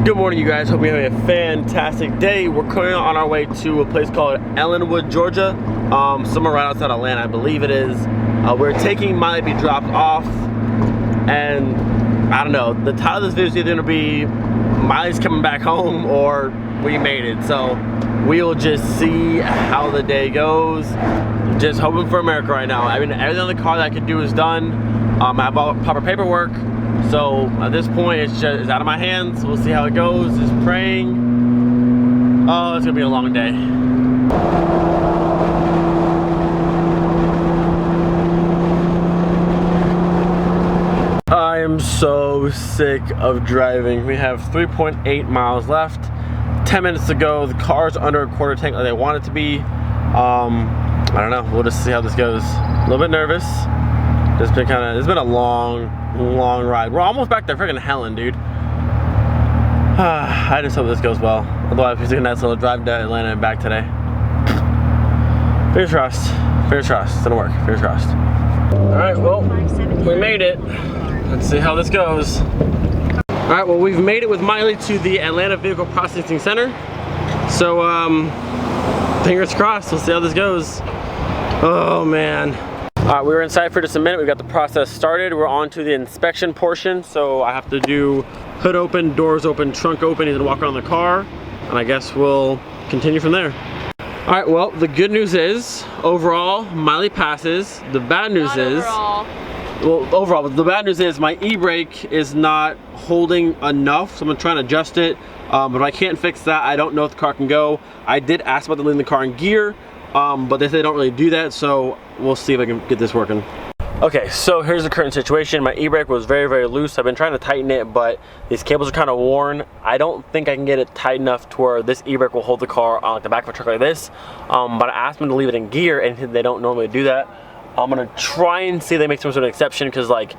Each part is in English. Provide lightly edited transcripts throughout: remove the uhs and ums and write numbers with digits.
Good morning, you guys. Hope you're having a fantastic day. We're currently on our way to a place called Ellenwood, Georgia. Somewhere right outside Atlanta, I believe it is. We're taking Miley to be dropped off, and I don't know. The title of this video is either gonna be Miley's coming back home or we made it. So we'll just see how the day goes. Just hoping for America right now. I mean, everything on the car that I could do is done. I have all proper paperwork. So at this point, it's out of my hands. We'll see how it goes. Just praying. Oh, it's gonna be a long day. I am so sick of driving. We have 3.8 miles left. 10 minutes to go. The car's under a quarter tank like they want it to be. I don't know. We'll just see how this goes. A little bit nervous. It's been a long ride. We're almost back to freaking Helen, dude. I just hope this goes well. Otherwise, we're taking a nice little drive to Atlanta and back today. Fingers crossed. Fingers crossed. It's gonna work. Fingers crossed. All right, well, we made it. Let's see how this goes. All right, well, we've made it with Miley to the Atlanta Vehicle Processing Center. So, fingers crossed. We'll see how this goes. Oh, man. We were inside for just a minute. We got the process started. We're on to the inspection portion. So I have to do hood open, doors open, trunk open. He's gonna walk around the car, and I guess we'll continue from there. All right, well, the good news is, overall, Miley passes. The bad news is, overall, the bad news is my e-brake is not holding enough, so I'm gonna try and adjust it. But if I can't fix that, I don't know if the car can go. I did ask about leaving the car in gear, but they say they don't really do that, so we'll see if I can get this working. Okay, so here's the current situation. My e-brake was very loose. I've been trying to tighten it, but these cables are kind of worn. I don't think I can get it tight enough to where this e-brake will hold the car on like the back of a truck like this. But I asked them to leave it in gear, and they don't normally do that. I'm gonna try and see if they make some sort of exception, because like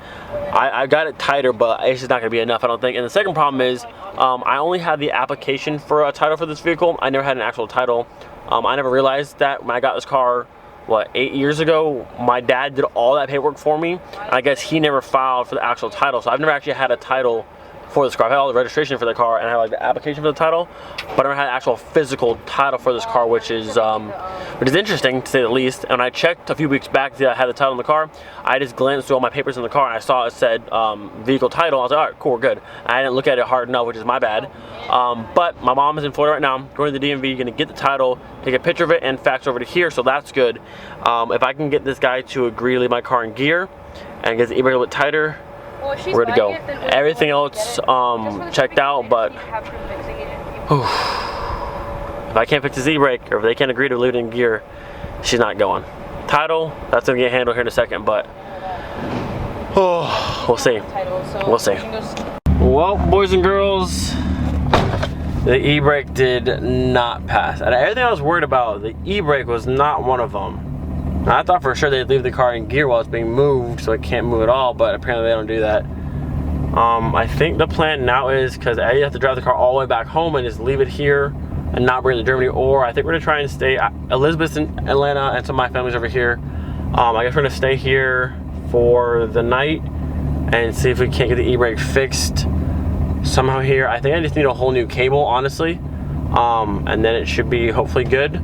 I got it tighter, but it's just not gonna be enough, I don't think. And the second problem is I only had the application for a title for this vehicle. I never had an actual title. I never realized that when I got this car, what, 8 years ago, my dad did all that paperwork for me. And I guess he never filed for the actual title, so I've never actually had a title for this car. I've had all the registration for the car, and I had like the application for the title, but I never had an actual physical title for this car, which is interesting to say the least. And when I checked a few weeks back that I had the title in the car, I just glanced through all my papers in the car, and I saw it said vehicle title. I was like, all right, cool, we're good. I didn't look at it hard enough, which is my bad. But my mom is in Florida right now, going to the DMV, gonna get the title, take a picture of it, and fax over to here, so that's good. If I can get this guy to agree to leave my car in gear and get the e-brake a little bit tighter, we're to go. Everything else checked out, but if I can't fix the e-brake, or if they can't agree to leave it in gear, she's not going. Title, that's gonna get handled here in a second, but we'll see. We'll see. Well, boys and girls, the e-brake did not pass. And everything I was worried about, the e-brake was not one of them. Now, I thought for sure they'd leave the car in gear while it's being moved, so it can't move at all, but apparently they don't do that. I think the plan now is, because you have to drive the car all the way back home and just leave it here and not bring it to Germany, or I think we're gonna try and stay, Elizabeth's in Atlanta and some of my family's over here. I guess we're gonna stay here for the night and see if we can't get the e-brake fixed somehow here. I think I just need a whole new cable, honestly, and then it should be hopefully good.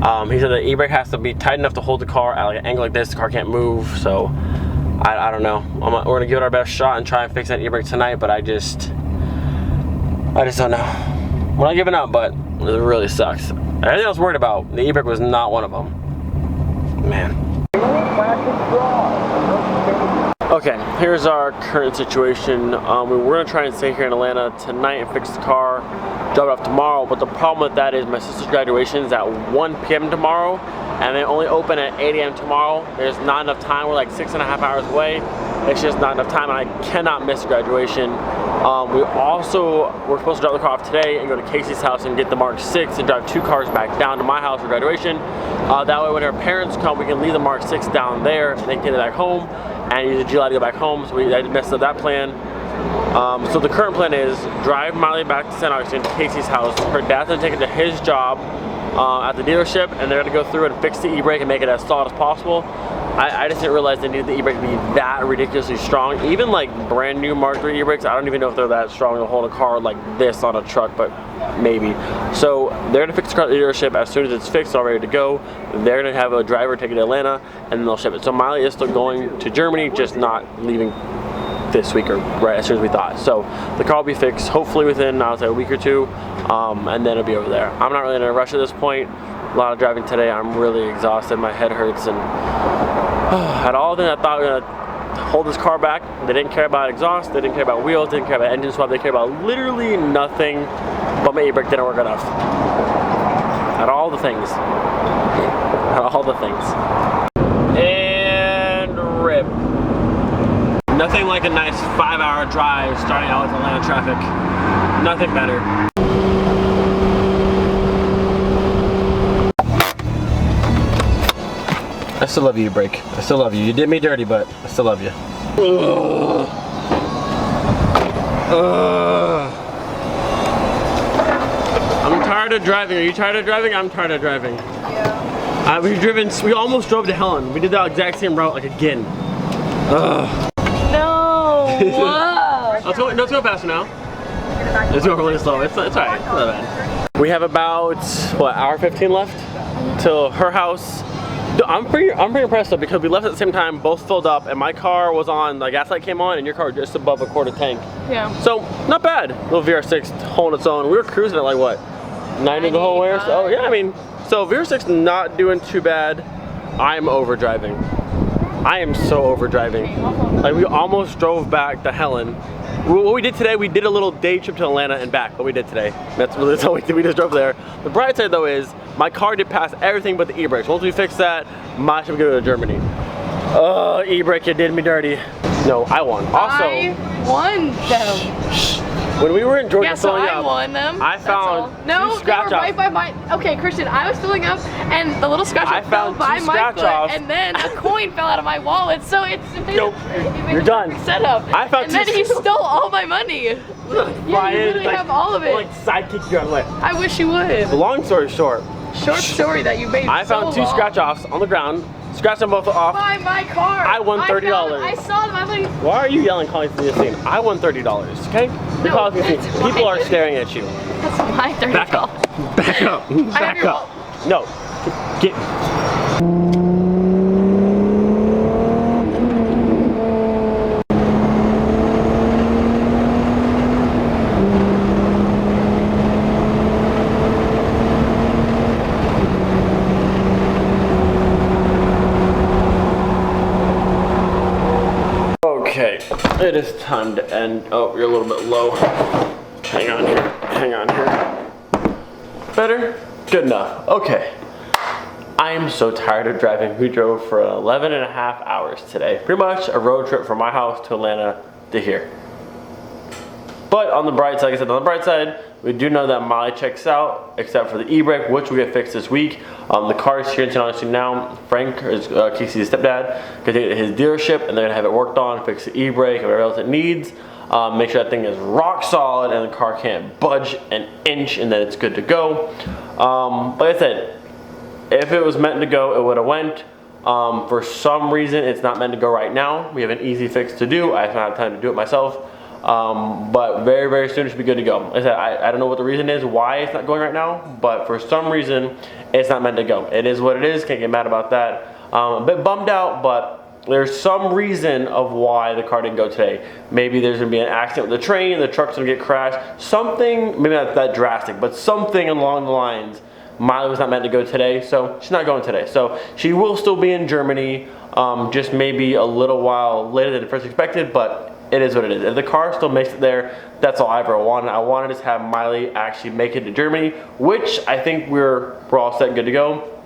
He said the e-brake has to be tight enough to hold the car at like an angle like this. The car can't move, so I don't know. We're gonna give it our best shot and try and fix that e-brake tonight, but I just don't know. We're not giving up, but it really sucks. Everything I was worried about, the e-brake was not one of them. Man. Okay, here's our current situation. We're gonna try and stay here in Atlanta tonight and fix the car, drop it off tomorrow, but the problem with that is my sister's graduation is at 1 p.m. tomorrow, and they only open at 8 a.m. tomorrow. There's not enough time. We're like 6.5 hours away. It's just not enough time, and I cannot miss graduation. We're supposed to drop the car off today and go to Casey's house and get the Mark 6 and drive 2 cars back down to my house for graduation. That way when her parents come, we can leave the Mark 6 down there and they can get it back home and use the July to go back home, so I messed up that plan. So the current plan is drive Miley back to St. Augustine to Casey's house. Her dad's gonna take her to his job at the dealership, and they're gonna go through and fix the e-brake and make it as solid as possible. I just didn't realize they needed the e-brake to be that ridiculously strong. Even like brand new Mark III e-brakes, I don't even know if they're that strong to hold a car like this on a truck, but maybe. So they're gonna fix the car at the dealership. As soon as it's fixed, all ready to go, they're gonna have a driver take it to Atlanta, and then they'll ship it. So Miley is still going to Germany, just not leaving this week or right as soon as we thought. So the car will be fixed hopefully within, I would say, a week or two, and then it'll be over there. I'm not really in a rush at this point. A lot of driving today. I'm really exhausted. My head hurts, and at all the things I thought we were gonna hold this car back, they didn't care about exhaust, they didn't care about wheels, they didn't care about engine swap, they care about literally nothing, but my e-brake didn't work enough. At all the things. At all the things. And rip. Nothing like a nice 5-hour drive starting out with Atlanta traffic. Nothing better. I still love you, e-brake. I still love you. You did me dirty, but I still love you. Ugh. Ugh. I'm tired of driving. Are you tired of driving? I'm tired of driving. Yeah. We almost drove to Helen. We did that exact same route like again. Ugh. No! Let's go faster now. It's going really slow. It's alright. It's not bad. We have about, what, hour 15 left till her house. I'm pretty impressed though, because we left at the same time, both filled up, and my car was on, the gas light came on, and your car was just above a quarter tank. Yeah. So, not bad. Little VR6 holding its own. We were cruising at like what, 90 the whole way or so? Yeah, I mean, so VR6 not doing too bad. I'm overdriving. I am so overdriving. Like, we almost drove back to Helen. What we did today, we did a little day trip to Atlanta and back. What we did today. That's all we did. We just drove there. The bright side though is, my car did pass everything but the e-brakes. Once we fix that, my should go to Germany. E-brake, you did me dirty. No, I won. Also, I won them. When we were in Georgia filling up, I won them. I found two scratch offs. Right by my. Okay, Christian, I was filling up, and the little scratch off fell by my foot, and then a coin fell out of my wallet. So it's nope. You're done. Setup. I found and then he stole all my money. Yeah, you literally have all of it. Like sidekick you out of the way. I wish you would. Long story short. Short story that you made. I found two scratch offs on the ground. Scratched them both off. By my car. I won $30. I saw them. I was like, why are you yelling, calling for this thing? I won $30. Okay? You're calling for this thing. People are staring at you. That's my $30. Back up. Back up. Back up. No. Get. Okay, it is time to end. Oh, you're a little bit low. Hang on here, hang on here. Better? Good enough. Okay. I am so tired of driving. We drove for 11 and a half hours today. Pretty much a road trip from my house to Atlanta to here. But on the bright side, like I said, on the bright side, we do know that Miley checks out, except for the e-brake, which we get fixed this week. The car is here in Tennessee now. Frank is Casey's stepdad, gonna take it to his dealership, and they're gonna have it worked on, fix the e-brake, and whatever else it needs. Make sure that thing is rock solid, and the car can't budge an inch, and then it's good to go. Like I said, if it was meant to go, it would have went. For some reason, it's not meant to go right now. We have an easy fix to do. I haven't had time to do it myself. But very, very soon it should be good to go. Like I said, I don't know what the reason is why it's not going right now, but for some reason it's not meant to go. It is what it is. Can't get mad about that. A bit bummed out, but there's some reason of why the car didn't go today. Maybe there's gonna be an accident with the train, the truck's gonna get crashed, something, maybe not that drastic, but something along the lines. Miley was not meant to go today, so she's not going today. So she will still be in Germany, just maybe a little while later than first expected, but it is what it is. If the car still makes it there, that's all I ever wanted. I wanted to have Miley actually make it to Germany, which I think we're all set and good to go.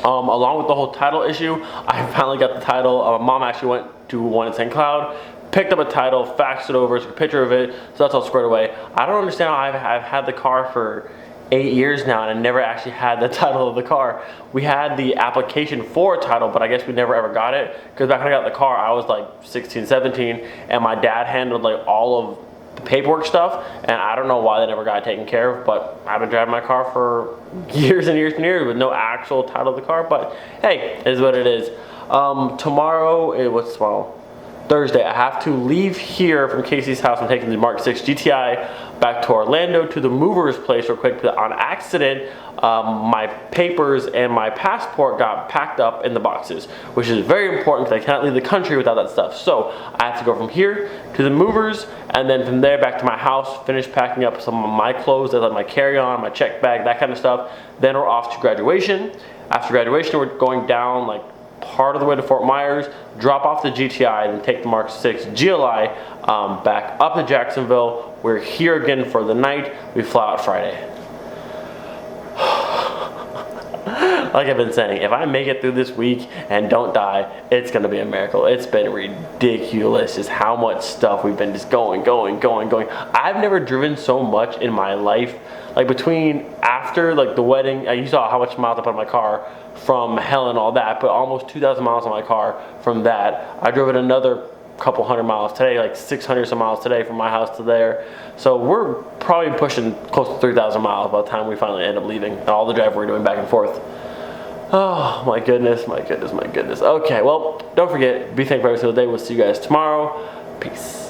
Along with the whole title issue, I finally got the title. Mom actually went to one in St. Cloud, picked up a title, faxed it over, took a picture of it, so that's all squared away. I don't understand how I've had the car for 8 years now and I never actually had the title of the car. We had the application for a title, but I guess we never ever got it, because back when I got the car I was like 16, 17, and my dad handled like all of the paperwork stuff, and I don't know why they never got it taken care of, but I've been driving my car for years and years and years with no actual title of the car. But hey, it is what it is. Tomorrow, what's tomorrow? Thursday, I have to leave here from Casey's house. I'm taking the Mark 6 GTI back to Orlando to the mover's place real quick. But on accident, my papers and my passport got packed up in the boxes, which is very important because I cannot leave the country without that stuff. So I have to go from here to the movers, and then from there back to my house, finish packing up some of my clothes, like my carry-on, my check bag, that kind of stuff. Then we're off to graduation. After graduation, we're going down like part of the way to Fort Myers, drop off the GTI, then take the Mark 6 GLI back up to Jacksonville. We're here again for the night. We fly out Friday. Like I've been saying, if I make it through this week and don't die, it's gonna be a miracle. It's been ridiculous just how much stuff we've been just going. I've never driven so much in my life. Like between after like the wedding, you saw how much miles I put on my car from hell and all that, but almost 2,000 miles on my car from that. I drove it another couple hundred miles today, like 600 some miles today from my house to there. So we're probably pushing close to 3,000 miles by the time we finally end up leaving, and all the driving we're doing back and forth. Oh my goodness. Okay, well, don't forget, be thankful every single day. We'll see you guys tomorrow. Peace.